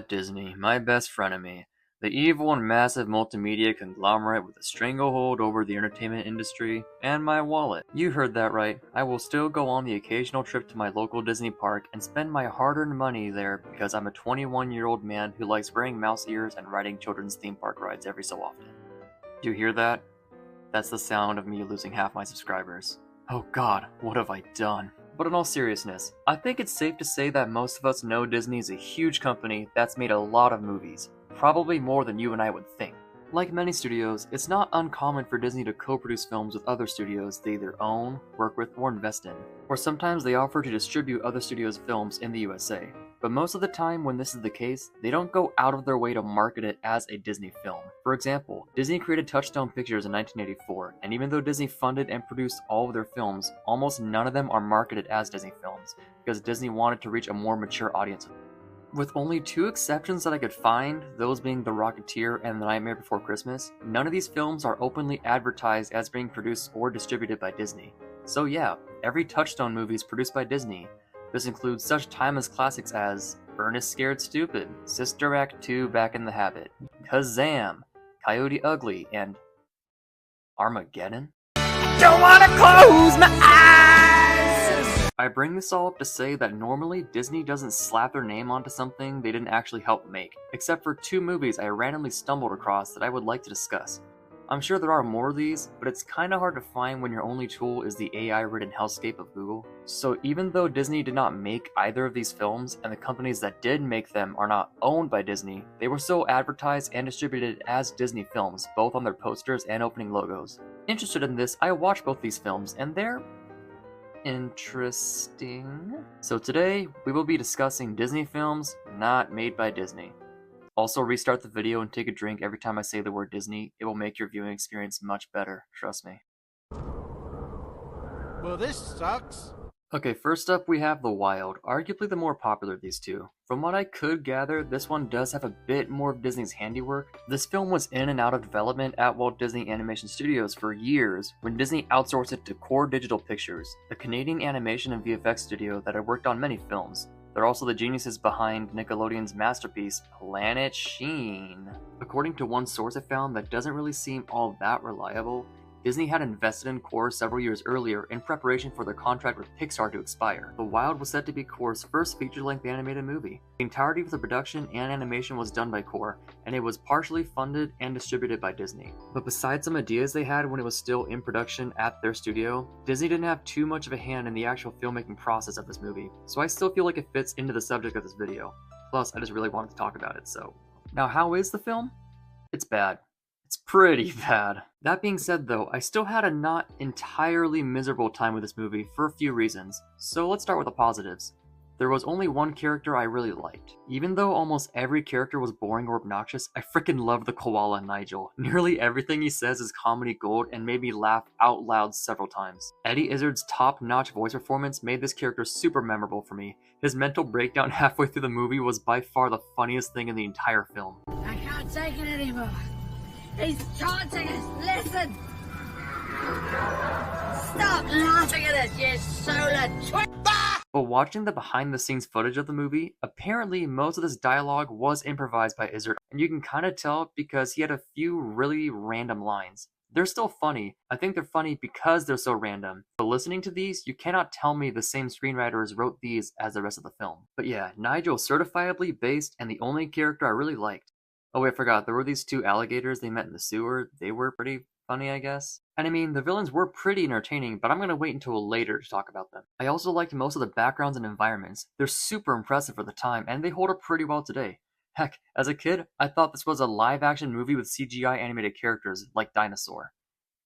Disney, my best frenemy. The evil and massive multimedia conglomerate with a stranglehold over the entertainment industry and my wallet. You heard that right. I will still go on the occasional trip to my local Disney park and spend my hard-earned money there because I'm a 21-year-old man who likes wearing mouse ears and riding children's theme park rides every so often. Do you hear that? That's the sound of me losing half my subscribers. Oh god, what have I done? But in all seriousness, I think it's safe to say that most of us know Disney is a huge company that's made a lot of movies, probably more than you and I would think. Like many studios, it's not uncommon for Disney to co-produce films with other studios they either own, work with, or invest in. Or sometimes they offer to distribute other studios' films in the USA. But most of the time when this is the case, they don't go out of their way to market it as a Disney film. For example, Disney created Touchstone Pictures in 1984, and even though Disney funded and produced all of their films, almost none of them are marketed as Disney films, because Disney wanted to reach a more mature audience. With only two exceptions that I could find, those being The Rocketeer and The Nightmare Before Christmas, none of these films are openly advertised as being produced or distributed by Disney. So yeah, every Touchstone movie is produced by Disney. This includes such timeless classics as Ernest Scared Stupid, Sister Act 2 Back in the Habit, Kazam, Coyote Ugly, and Armageddon? Don't wanna close my eyes! I bring this all up to say that normally Disney doesn't slap their name onto something they didn't actually help make, except for two movies I randomly stumbled across that I would like to discuss. I'm sure there are more of these, but it's kinda hard to find when your only tool is the AI-ridden hellscape of Google. So even though Disney did not make either of these films, and the companies that did make them are not owned by Disney, they were still advertised and distributed as Disney films, both on their posters and opening logos. Interested in this, I watched both these films, and they're interesting. So today, we will be discussing Disney films not made by Disney. Also, restart the video and take a drink every time I say the word Disney. It will make your viewing experience much better, trust me. Well, this sucks. Okay, first up we have The Wild, arguably the more popular of these two. From what I could gather, this one does have a bit more of Disney's handiwork. This film was in and out of development at Walt Disney Animation Studios for years when Disney outsourced it to Core Digital Pictures, a Canadian animation and VFX studio that had worked on many films. They're also the geniuses behind Nickelodeon's masterpiece, Planet Sheen. According to one source I found that doesn't really seem all that reliable, Disney had invested in Core several years earlier in preparation for their contract with Pixar to expire. The Wild was set to be Core's first feature-length animated movie. The entirety of the production and animation was done by Core, and it was partially funded and distributed by Disney. But besides some ideas they had when it was still in production at their studio, Disney didn't have too much of a hand in the actual filmmaking process of this movie, so I still feel like it fits into the subject of this video. Plus, I just really wanted to talk about it, so. Now, how is the film? It's bad. It's pretty bad. That being said though, I still had a not entirely miserable time with this movie for a few reasons, so let's start with the positives. There was only one character I really liked. Even though almost every character was boring or obnoxious, I freaking loved the koala Nigel. Nearly everything he says is comedy gold and made me laugh out loud several times. Eddie Izzard's top-notch voice performance made this character super memorable for me. His mental breakdown halfway through the movie was by far the funniest thing in the entire film. I can't take it anymore. He's taunting us! Listen! Stop laughing at us, you solar twit! But watching the behind-the-scenes footage of the movie, apparently most of this dialogue was improvised by Izzard, and you can kinda tell because he had a few really random lines. They're still funny. I think they're funny because they're so random. But listening to these, you cannot tell me the same screenwriters wrote these as the rest of the film. But yeah, Nigel certifiably based and the only character I really liked. Oh wait, I forgot, there were these two alligators they met in the sewer. They were pretty funny, I guess. And I mean, the villains were pretty entertaining, but I'm gonna wait until later to talk about them. I also liked most of the backgrounds and environments. They're super impressive for the time, and they hold up pretty well today. Heck, as a kid, I thought this was a live-action movie with CGI animated characters, like Dinosaur.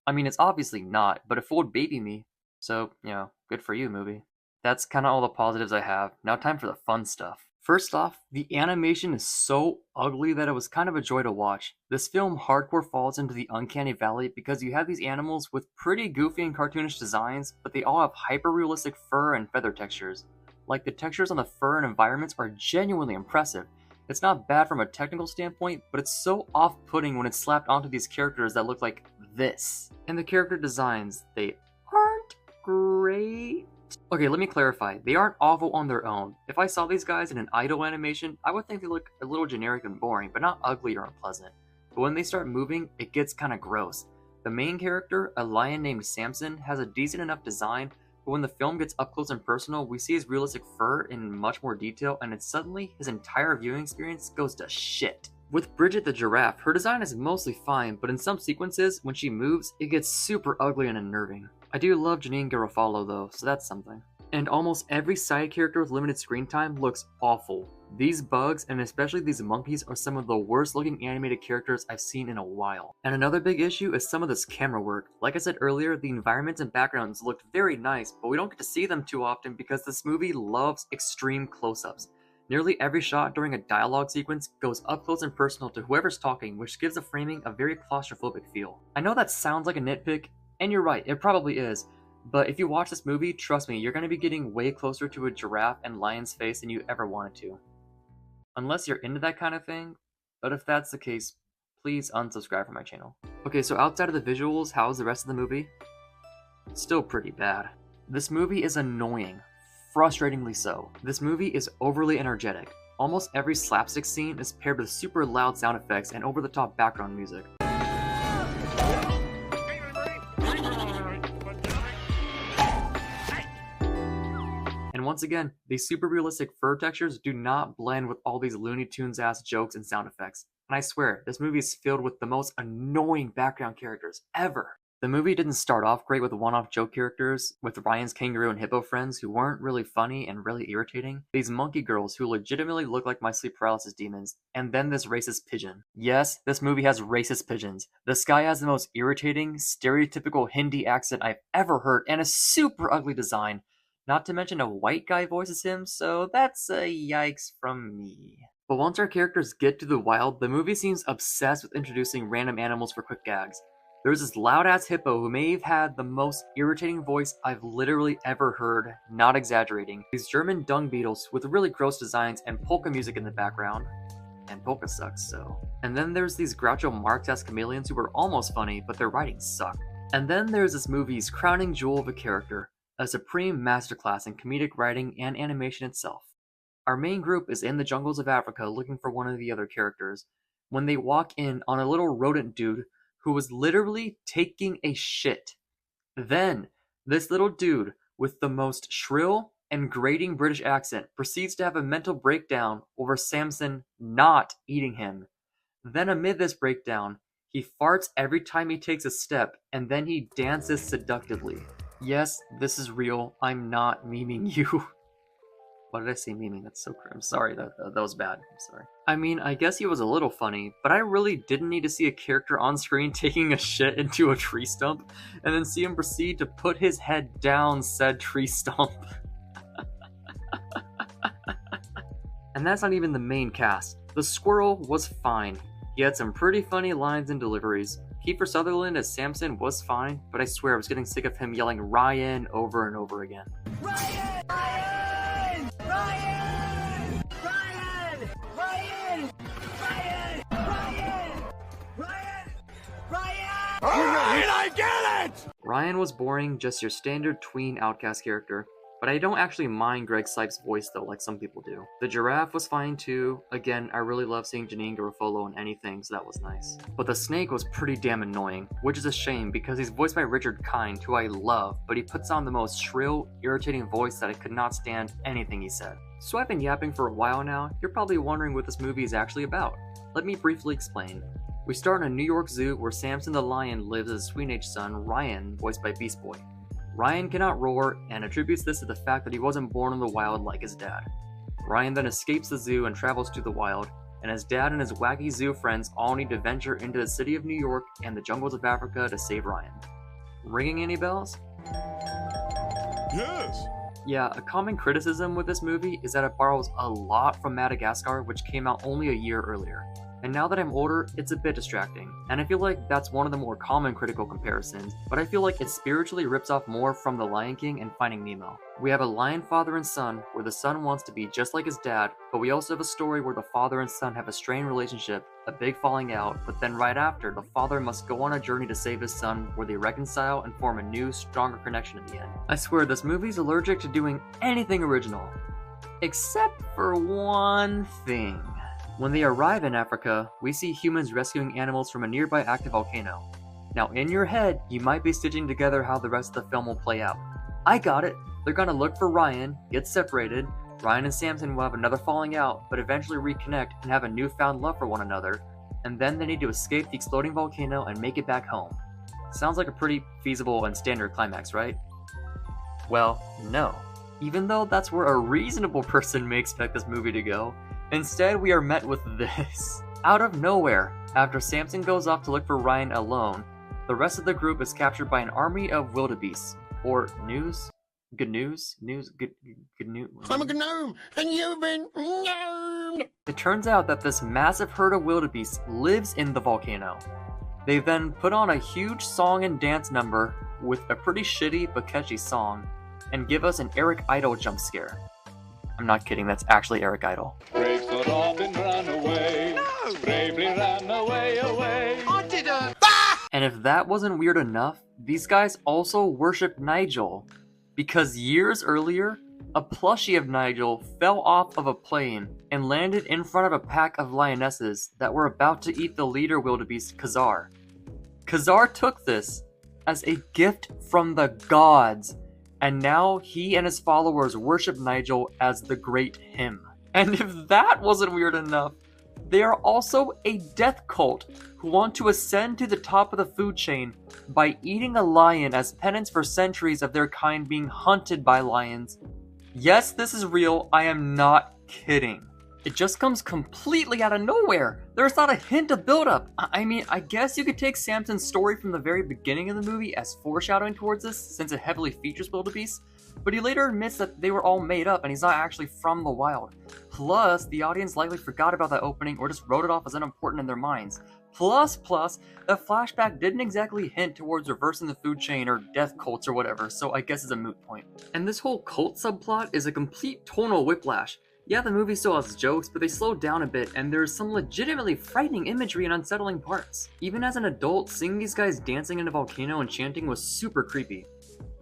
I mean, it's obviously not, but it fooled baby me. So, you know, good for you, movie. That's kinda all the positives I have. Now time for the fun stuff. First off, the animation is so ugly that it was kind of a joy to watch. This film hardcore falls into the uncanny valley because you have these animals with pretty goofy and cartoonish designs, but they all have hyper-realistic fur and feather textures. Like, the textures on the fur and environments are genuinely impressive. It's not bad from a technical standpoint, but it's so off-putting when it's slapped onto these characters that look like this. And the character designs, they aren't great. Okay, let me clarify. They aren't awful on their own. If I saw these guys in an idle animation, I would think they look a little generic and boring, but not ugly or unpleasant. But when they start moving, it gets kinda gross. The main character, a lion named Samson, has a decent enough design, but when the film gets up close and personal, we see his realistic fur in much more detail, and it's suddenly his entire viewing experience goes to shit. With Bridget the giraffe, her design is mostly fine, but in some sequences, when she moves, it gets super ugly and unnerving. I do love Janine Garofalo though, so that's something. And almost every side character with limited screen time looks awful. These bugs, and especially these monkeys, are some of the worst looking animated characters I've seen in a while. And another big issue is some of this camera work. Like I said earlier, the environments and backgrounds looked very nice, but we don't get to see them too often because this movie loves extreme close-ups. Nearly every shot during a dialogue sequence goes up close and personal to whoever's talking, which gives the framing a very claustrophobic feel. I know that sounds like a nitpick, and you're right, it probably is. But if you watch this movie, trust me, you're going to be getting way closer to a giraffe and lion's face than you ever wanted to. Unless you're into that kind of thing, but if that's the case, please unsubscribe from my channel. Okay, so outside of the visuals, how's the rest of the movie? Still pretty bad. This movie is annoying, frustratingly so. This movie is overly energetic. Almost every slapstick scene is paired with super loud sound effects and over-the-top background music. And once again, these super realistic fur textures do not blend with all these Looney Tunes ass jokes and sound effects. And I swear, this movie is filled with the most annoying background characters ever. The movie didn't start off great with one-off joke characters, with Ryan's kangaroo and hippo friends who weren't really funny and really irritating, these monkey girls who legitimately look like my sleep paralysis demons, and then this racist pigeon. Yes, this movie has racist pigeons. This guy has the most irritating, stereotypical Hindi accent I've ever heard, and a super ugly design. Not to mention a white guy voices him, so that's a yikes from me. But once our characters get to the wild, the movie seems obsessed with introducing random animals for quick gags. There's this loud-ass hippo who may have had the most irritating voice I've literally ever heard, not exaggerating. These German dung beetles with really gross designs and polka music in the background. And polka sucks, so. And then there's these Groucho Marx-esque chameleons who are almost funny, but their writing suck. And then there's this movie's crowning jewel of a character, a supreme masterclass in comedic writing and animation itself. Our main group is in the jungles of Africa looking for one of the other characters, when they walk in on a little rodent dude who was literally taking a shit. Then, this little dude with the most shrill and grating British accent proceeds to have a mental breakdown over Samson not eating him. Then amid this breakdown, he farts every time he takes a step, and then he dances seductively. Yes, this is real. I'm not memeing you. Why did I say memeing? That's so cringe. I'm sorry, that was bad. I'm sorry. I mean, I guess he was a little funny, but I really didn't need to see a character on screen taking a shit into a tree stump, and then see him proceed to put his head down said tree stump. And that's not even the main cast. The squirrel was fine. He had some pretty funny lines and deliveries. Kiefer Sutherland as Samson was fine, but I swear I was getting sick of him yelling Ryan over and over again. Ryan! Ryan! Ryan! Ryan! Ryan! Ryan! Ryan! Ryan! Ryan! Alright, I get it! Ryan was boring, just your standard tween outcast character. But I don't actually mind Greg Sipes' voice though, like some people do. The giraffe was fine too. Again, I really love seeing Janine Garofalo in anything, so that was nice. But the snake was pretty damn annoying, which is a shame because he's voiced by Richard Kind, who I love, but he puts on the most shrill, irritating voice that I could not stand anything he said. So I've been yapping for a while now. You're probably wondering what this movie is actually about. Let me briefly explain. We start in a New York zoo where Samson the lion lives as his teenage son, Ryan, voiced by Beast Boy. Ryan cannot roar and attributes this to the fact that he wasn't born in the wild like his dad. Ryan then escapes the zoo and travels to the wild, and his dad and his wacky zoo friends all need to venture into the city of New York and the jungles of Africa to save Ryan. Ringing any bells? Yes. Yeah, a common criticism with this movie is that it borrows a lot from Madagascar, which came out only a year earlier. and now that I'm older, it's a bit distracting. And I feel like that's one of the more common critical comparisons, but I feel like it spiritually rips off more from The Lion King and Finding Nemo. We have a lion father and son, where the son wants to be just like his dad, but we also have a story where the father and son have a strained relationship, a big falling out, but then right after, the father must go on a journey to save his son, where they reconcile and form a new, stronger connection in the end. I swear, this movie's allergic to doing anything original. Except for one thing. When they arrive in Africa, we see humans rescuing animals from a nearby active volcano. Now in your head, you might be stitching together how the rest of the film will play out. I got it! They're gonna look for Ryan, get separated, Ryan and Samson will have another falling out, but eventually reconnect and have a newfound love for one another, and then they need to escape the exploding volcano and make it back home. Sounds like a pretty feasible and standard climax, right? Well, no. Even though that's where a reasonable person may expect this movie to go, instead we are met with this. Out of nowhere, after Samson goes off to look for Ryan alone, the rest of the group is captured by an army of wildebeests, or gnus? Gnus? Good news? I'm a gnome, and you've been gnomed! It turns out that this massive herd of wildebeests lives in the volcano. They then put on a huge song and dance number with a pretty shitty but catchy song, and give us an Eric Idle jump scare. I'm not kidding, that's actually Eric Idle. Breaks the robin, run away. No! Bravely ran away, away. I didn't! And if that wasn't weird enough, these guys also worship Nigel. Because years earlier, a plushie of Nigel fell off of a plane and landed in front of a pack of lionesses that were about to eat the leader wildebeest, Khazar. Khazar took this as a gift from the gods, and now he and his followers worship Nigel as the great him. And if that wasn't weird enough, they are also a death cult who want to ascend to the top of the food chain by eating a lion as penance for centuries of their kind being hunted by lions. Yes, this is real, I am not kidding. It just comes completely out of nowhere. There's not a hint of build-up. I mean, I guess you could take Samson's story from the very beginning of the movie as foreshadowing towards this, since it heavily features wildebeest, but he later admits that they were all made up and he's not actually from the wild. Plus, the audience likely forgot about that opening or just wrote it off as unimportant in their minds. Plus, the flashback didn't exactly hint towards reversing the food chain or death cults or whatever, so I guess it's a moot point. And this whole cult subplot is a complete tonal whiplash. Yeah, the movie still has jokes, but they slowed down a bit, and there's some legitimately frightening imagery and unsettling parts. Even as an adult, seeing these guys dancing in a volcano and chanting was super creepy.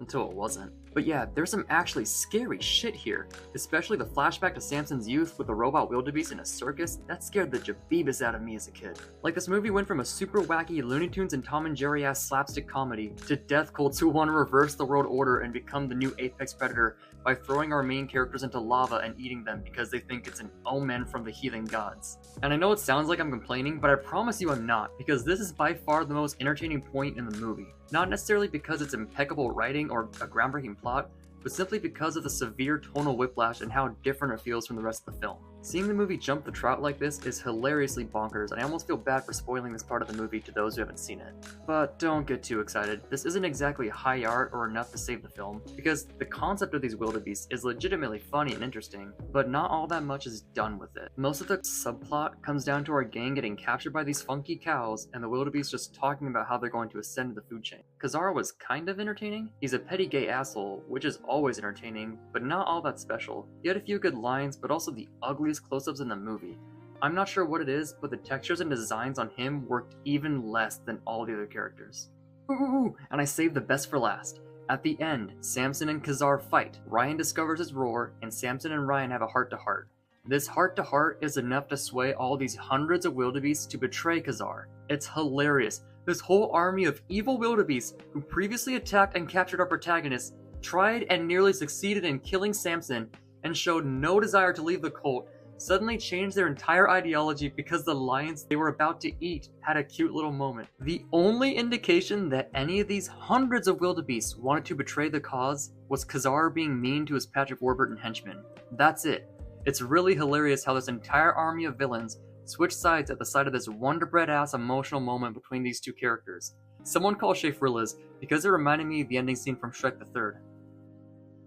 Until it wasn't. But yeah, there's some actually scary shit here, especially the flashback to Samson's youth with the robot wildebeest in a circus. That scared the jabeebus out of me as a kid. Like, this movie went from a super wacky Looney Tunes and Tom and Jerry ass slapstick comedy to death cults who want to reverse the world order and become the new apex predator by throwing our main characters into lava and eating them because they think it's an omen from the heathen gods. And I know it sounds like I'm complaining, but I promise you I'm not, because this is by far the most entertaining point in the movie. Not necessarily because it's impeccable writing or a groundbreaking plot, but simply because of the severe tonal whiplash and how different it feels from the rest of the film. Seeing the movie jump the trout like this is hilariously bonkers, and I almost feel bad for spoiling this part of the movie to those who haven't seen it. But don't get too excited. This isn't exactly high art or enough to save the film, because the concept of these wildebeests is legitimately funny and interesting, but not all that much is done with it. Most of the subplot comes down to our gang getting captured by these funky cows, and the wildebeests just talking about how they're going to ascend the food chain. Khazar was kind of entertaining. He's a petty gay asshole, which is always entertaining, but not all that special. He had a few good lines, but also the ugliest close-ups in the movie. I'm not sure what it is, but the textures and designs on him worked even less than all the other characters. Ooh, and I saved the best for last. At the end, Samson and Khazar fight. Ryan discovers his roar, and Samson and Ryan have a heart-to-heart. This heart-to-heart is enough to sway all these hundreds of wildebeests to betray Khazar. It's hilarious. This whole army of evil wildebeests who previously attacked and captured our protagonist tried and nearly succeeded in killing Samson and showed no desire to leave the cult, suddenly changed their entire ideology because the lions they were about to eat had a cute little moment. The only indication that any of these hundreds of wildebeests wanted to betray the cause was Khazar being mean to his Patrick Warburton henchmen. That's it. It's really hilarious how this entire army of villains switched sides at the sight of this Wonder Bread ass emotional moment between these two characters. Someone called Shafrillas because it reminded me of the ending scene from Shrek the Third.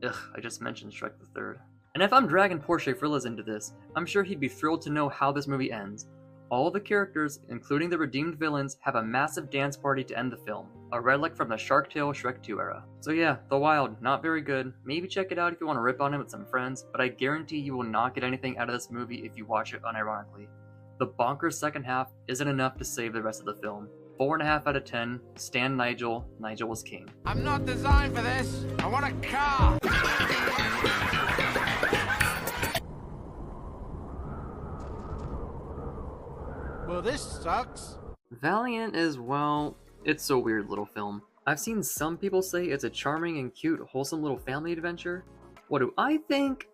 Ugh, I just mentioned Shrek the Third. And if I'm dragging poor Shafrillas into this, I'm sure he'd be thrilled to know how this movie ends. All the characters, including the redeemed villains, have a massive dance party to end the film, a relic from the Shark Tale Shrek 2 era. So yeah, The Wild, not very good. Maybe check it out if you want to rip on it with some friends, but I guarantee you will not get anything out of this movie if you watch it unironically. The bonkers second half isn't enough to save the rest of the film. 4.5 out of 10, Stan Nigel, Nigel was king. I'm not designed for this. I want a car. Well, this sucks. Valiant is, well, it's a weird little film. I've seen some people say it's a charming and cute, wholesome little family adventure. What do I think?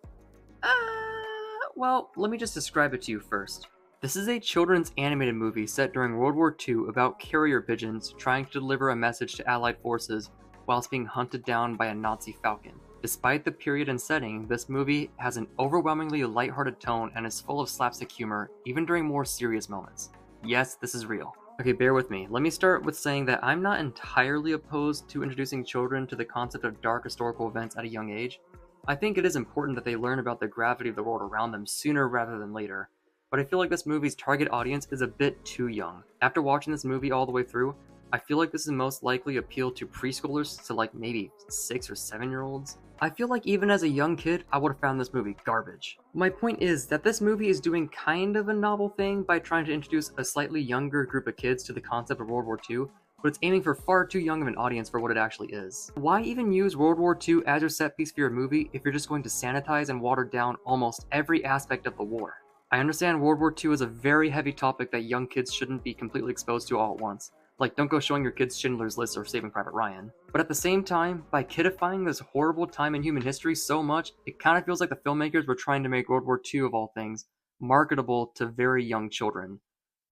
Well, let me just describe it to you first. This is a children's animated movie set during World War II about carrier pigeons trying to deliver a message to Allied forces whilst being hunted down by a Nazi falcon. Despite the period and setting, this movie has an overwhelmingly lighthearted tone and is full of slapstick humor, even during more serious moments. Yes, this is real. Okay, bear with me. Let me start with saying that I'm not entirely opposed to introducing children to the concept of dark historical events at a young age. I think it is important that they learn about the gravity of the world around them sooner rather than later. But I feel like this movie's target audience is a bit too young. After watching this movie all the way through, I feel like this is most likely appeal to preschoolers to like maybe 6 or 7-year-olds. I feel like even as a young kid, I would have found this movie garbage. My point is that this movie is doing kind of a novel thing by trying to introduce a slightly younger group of kids to the concept of World War II, but it's aiming for far too young of an audience for what it actually is. Why even use World War II as your set piece for your movie if you're just going to sanitize and water down almost every aspect of the war? I understand World War II is a very heavy topic that young kids shouldn't be completely exposed to all at once. Like, don't go showing your kids Schindler's List or Saving Private Ryan. But at the same time, by kidifying this horrible time in human history so much, it kind of feels like the filmmakers were trying to make World War II, of all things, marketable to very young children.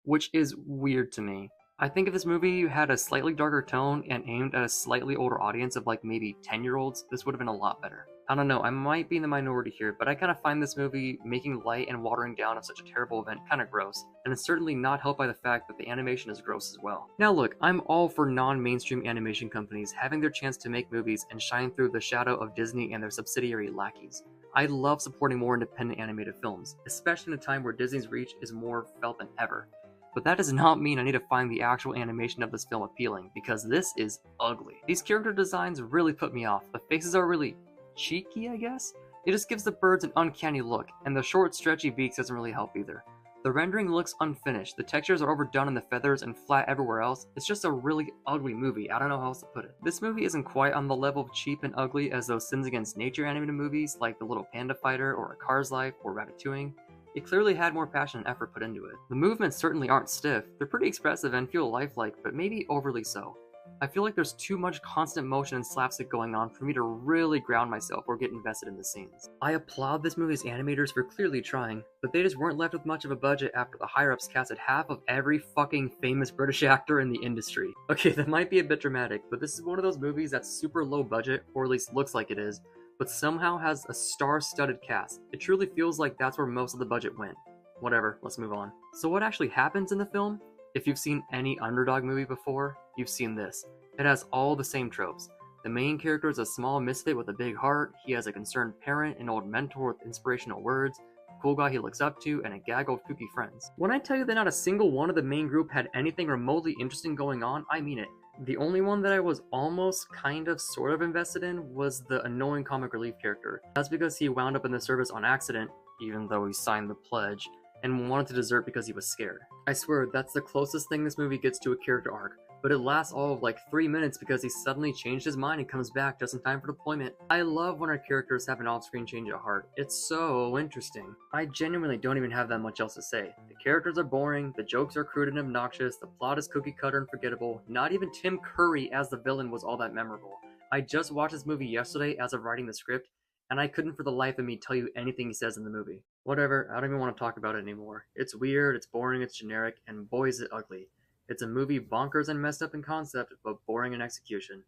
Which is weird to me. I think if this movie had a slightly darker tone and aimed at a slightly older audience of like maybe 10-year-olds, this would have been a lot better. I don't know, I might be in the minority here, but I kind of find this movie making light and watering down of such a terrible event kind of gross, and it's certainly not helped by the fact that the animation is gross as well. Now look, I'm all for non-mainstream animation companies having their chance to make movies and shine through the shadow of Disney and their subsidiary lackeys. I love supporting more independent animated films, especially in a time where Disney's reach is more felt than ever. But that does not mean I need to find the actual animation of this film appealing, because this is ugly. These character designs really put me off. The faces are really cheeky, I guess? It just gives the birds an uncanny look, and the short, stretchy beaks doesn't really help either. The rendering looks unfinished, the textures are overdone in the feathers and flat everywhere else. It's just a really ugly movie, I don't know how else to put it. This movie isn't quite on the level of cheap and ugly as those Sins Against Nature animated movies like The Little Panda Fighter or A Car's Life or Ratatouille. It clearly had more passion and effort put into it. The movements certainly aren't stiff, they're pretty expressive and feel lifelike, but maybe overly so. I feel like there's too much constant motion and slapstick going on for me to really ground myself or get invested in the scenes. I applaud this movie's animators for clearly trying, but they just weren't left with much of a budget after the higher-ups casted half of every fucking famous British actor in the industry. Okay, that might be a bit dramatic, but this is one of those movies that's super low budget, or at least looks like it is, but somehow has a star-studded cast. It truly feels like that's where most of the budget went. Whatever, let's move on. So what actually happens in the film? If you've seen any underdog movie before, you've seen this. It has all the same tropes. The main character is a small misfit with a big heart, he has a concerned parent, an old mentor with inspirational words, a cool guy he looks up to, and a gaggle of kooky friends. When I tell you that not a single one of the main group had anything remotely interesting going on, I mean it. The only one that I was almost kind of sort of invested in was the annoying comic relief character. That's because he wound up in the service on accident, even though he signed the pledge, and wanted to desert because he was scared. I swear, that's the closest thing this movie gets to a character arc, but it lasts all of like 3 minutes because he suddenly changed his mind and comes back just in time for deployment. I love when our characters have an off-screen change of heart. It's so interesting. I genuinely don't even have that much else to say. The characters are boring, the jokes are crude and obnoxious, the plot is cookie cutter and forgettable. Not even Tim Curry as the villain was all that memorable. I just watched this movie yesterday as of writing the script, and I couldn't for the life of me tell you anything he says in the movie. Whatever, I don't even want to talk about it anymore. It's weird, it's boring, it's generic, and boy is it ugly. It's a movie bonkers and messed up in concept, but boring in execution.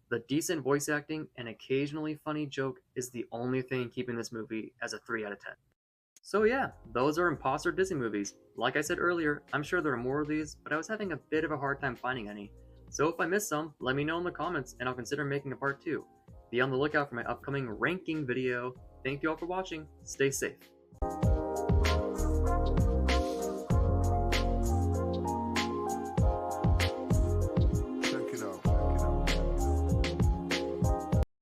The decent voice acting and occasionally funny joke is the only thing keeping this movie as a 3 out of 10. So yeah, those are imposter Disney movies. Like I said earlier, I'm sure there are more of these, but I was having a bit of a hard time finding any. So if I missed some, let me know in the comments and I'll consider making a part 2. Be on the lookout for my upcoming ranking video. Thank you all for watching. Stay safe.